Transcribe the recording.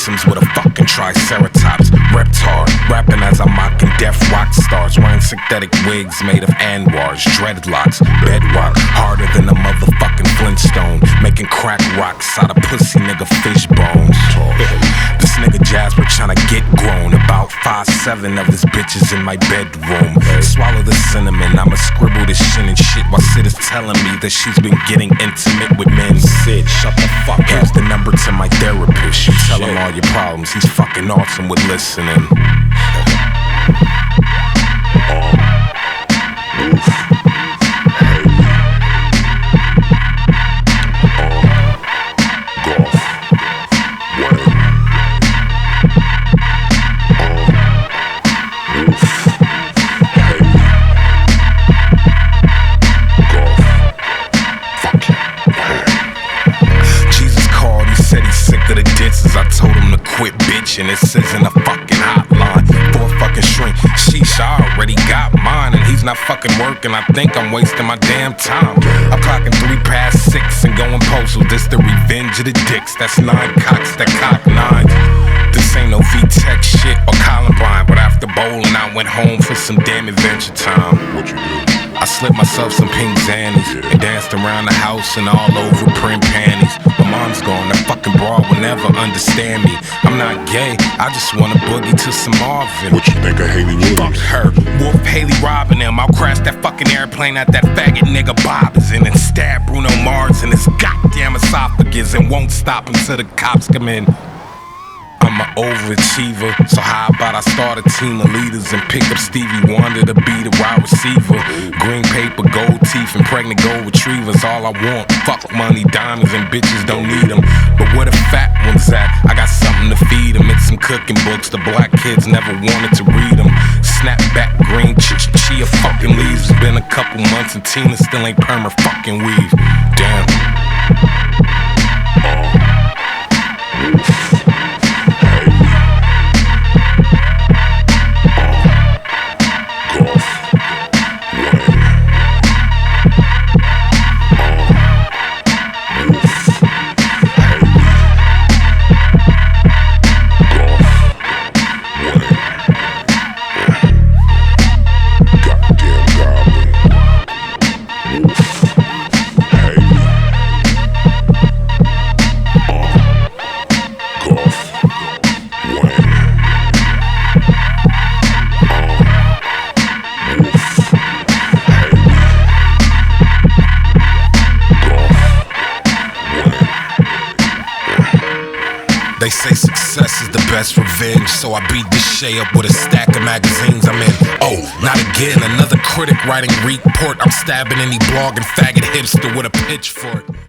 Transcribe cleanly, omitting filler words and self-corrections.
threesomes with a fucking triceratops. Reptar, rapping as I'm mocking deaf rock stars. Wearing synthetic wigs made of Anwars, dreadlocks, bedrock, harder than a motherfucking Flintstone. Making crack rocks out of pussy nigga fish bones. This nigga Jasper tryna get grown. About 5'7" of his bitches in my bedroom. Swallow the cinnamon, I'ma scribble this shit and shit while Sid is telling me that she's been getting intimate with men. Sid, shut the fuck up. Here's the number to my therapist. You tell him all your problems, he's fucking awesome with listening. I told him to quit bitching, this isn't a fucking hotline for a fucking shrink. Sheesh, I already got mine and he's not fucking working. I think I'm wasting my damn time. I'm clocking 6:03 and going postal. This the revenge of the dicks, that's 9 cocks that cock 9s. This ain't no V-Tech shit or Columbine, but after bowling I went home for some damn adventure time. What you do? I slipped myself some pink zannies and danced around the house and all over print panties. My mom's gone, that fucking broad will never understand me. I'm not gay, I just wanna boogie to some Marvin. What you think of Haley Williams? Fuck her, Wolf Haley robbing him. I'll crash that fucking airplane at that faggot nigga Bob is in and stab Bruno Mars in his goddamn esophagus and won't stop until the cops come in. I'm an overachiever, so how about I start a team of leaders and pick up Stevie Wonder to be the wide receiver. Green paper, gold teeth, and pregnant gold retrievers, all I want. Fuck money, diamonds, and bitches don't need them. But where the fat ones at? I got something to feed them. It's some cooking books, the black kids never wanted to read them. Snapback, green chia fucking leaves. It's been a couple months and Tina still ain't perma fucking weave. Damn. They say success is the best revenge, so I beat this Shay up with a stack of magazines I'm in. Oh, not again, another critic writing report. I'm stabbing any blogging faggot hipster with a pitchfork.